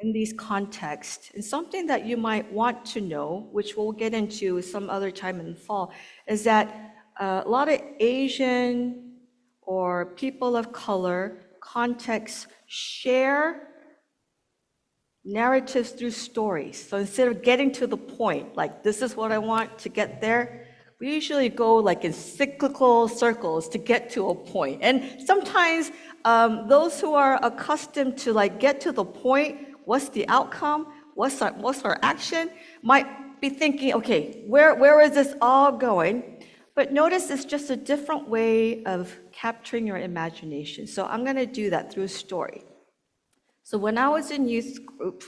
in these contexts, and something that you might want to know, which we'll get into some other time in the fall, is that a lot of Asian or people of color contexts share narratives through stories. So instead of getting to the point, like this is what I want to get there, we usually go like in cyclical circles to get to a point. And sometimes those who are accustomed to like get to the point, what's the outcome, what's our action, might be thinking, okay, where is this all going? But notice it's just a different way of capturing your imagination. So I'm going to do that through a story. So when I was in youth group,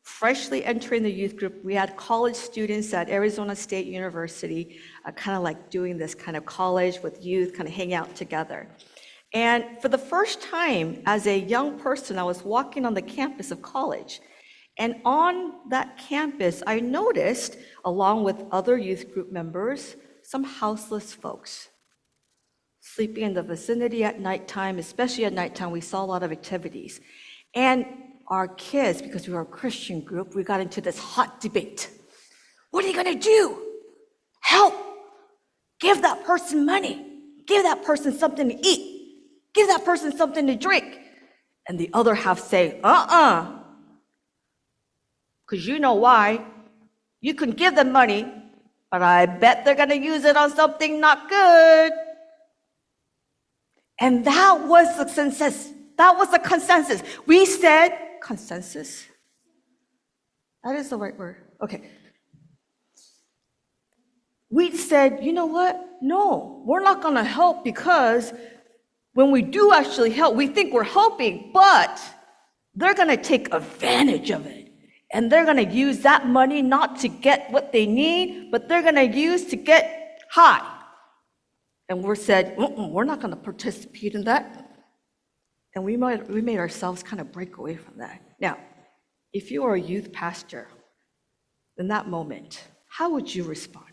freshly entering the youth group, we had college students at Arizona State University, kind of like doing this kind of college with youth, kind of hang out together. And for the first time as a young person, I was walking on the campus of college. And on that campus, I noticed, along with other youth group members, some houseless folks sleeping in the vicinity at nighttime. Especially at nighttime, we saw a lot of activities. And our kids, because we were a Christian group, we got into this hot debate. What are you going to do? Help! Give that person money. Give that person something to eat. Give that person something to drink. And the other half say, because you know why. You can give them money, but I bet they're going to use it on something not good. And that was the consensus. That was the consensus. We said, consensus? That is the right word. Okay. We said, you know what? No, we're not going to help, because when we do actually help, we think we're helping, but they're going to take advantage of it. And they're going to use that money not to get what they need, but they're going to use to get high. And we said, we're not going to participate in that. And we made ourselves kind of break away from that. Now, if you are a youth pastor, in that moment, how would you respond?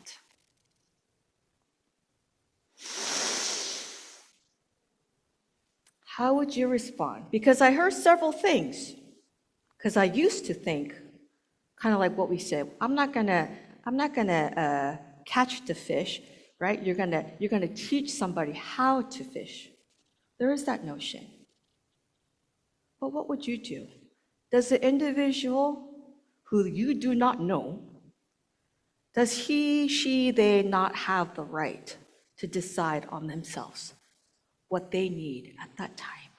How would you respond? Because I heard several things. Because I used to think, kind of like what we said, I'm not gonna catch the fish, right? You're gonna teach somebody how to fish. There is that notion. But what would you do? Does the individual who you do not know, does he, she, they not have the right to decide on themselves what they need at that time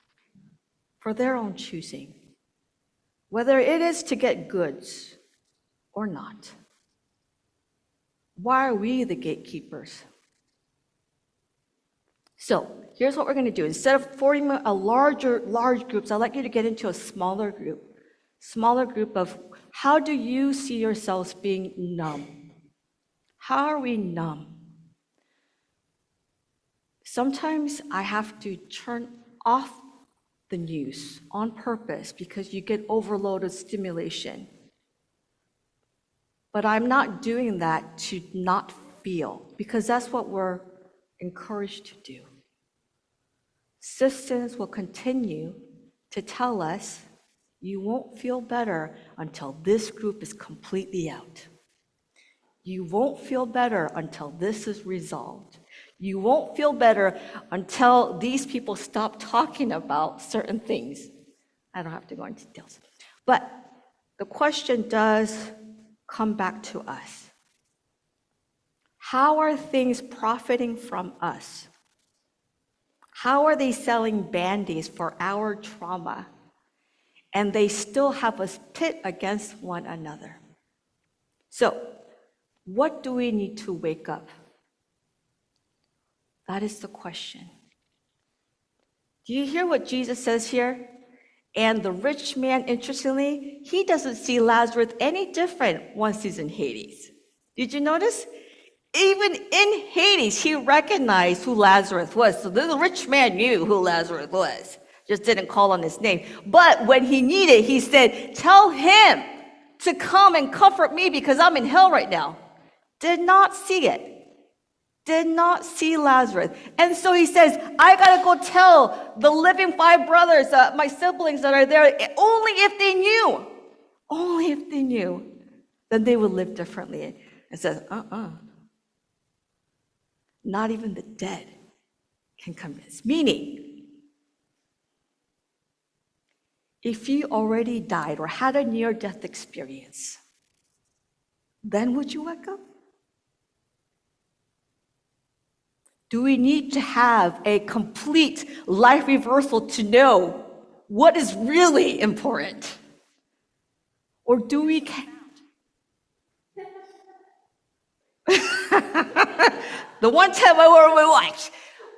for their own choosing, whether it is to get goods or not? Why are we the gatekeepers? So here's what we're going to do. Instead of forming a large groups, I'd like you to get into a smaller group of how do you see yourselves being numb? How are we numb? Sometimes I have to turn off the news on purpose because you get overloaded stimulation. But I'm not doing that to not feel, because that's what we're encouraged to do. Systems will continue to tell us you won't feel better until this group is completely out. You won't feel better until this is resolved. You won't feel better until these people stop talking about certain things. I don't have to go into details. But the question does come back to us. How are things profiting from us? How are they selling Band-Aids for our trauma? And they still have us pit against one another. So, what do we need to wake up? That is the question. Do you hear what Jesus says here? And the rich man, interestingly, he doesn't see Lazarus any different once he's in Hades. Did you notice? Even in Hades, he recognized who Lazarus was. So the rich man knew who Lazarus was, just didn't call on his name. But when he needed, he said, tell him to come and comfort me because I'm in hell right now. Did not see it. Did not see Lazarus. And so he says, I gotta go tell the living 5 brothers, my siblings that are there, only if they knew. Only if they knew, then they would live differently. And says, not even the dead can convince. Meaning, if you already died or had a near-death experience, then would you wake up? Do we need to have a complete life reversal to know what is really important? Or do we... the one time I wore my watch.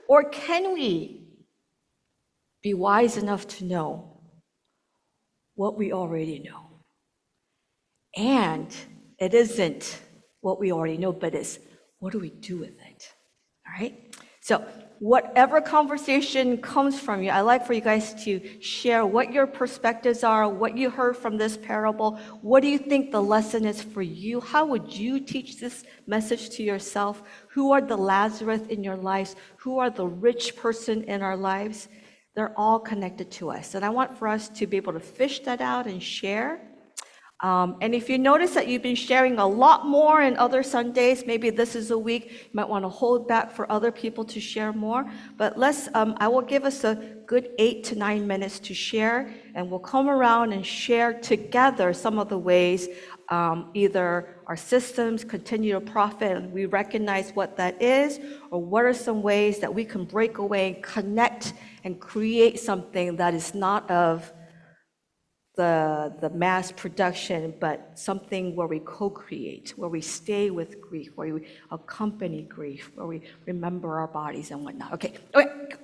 Or can we be wise enough to know what we already know? And it isn't what we already know, but it's what do we do with it? All right? So whatever conversation comes from you, I'd like for you guys to share what your perspectives are, what you heard from this parable. What do you think the lesson is for you? How would you teach this message to yourself? Who are the Lazarus in your lives? Who are the rich person in our lives? They're all connected to us. And I want for us to be able to fish that out and share. And if you notice that you've been sharing a lot more in other Sundays, maybe this is a week, you might want to hold back for other people to share more. But I will give us a good 8 to 9 minutes to share, and we'll come around and share together some of the ways either our systems continue to profit and we recognize what that is, or what are some ways that we can break away and connect and create something that is not of the mass production, but something where we co-create, where we stay with grief, where we accompany grief, where we remember our bodies and whatnot. Okay,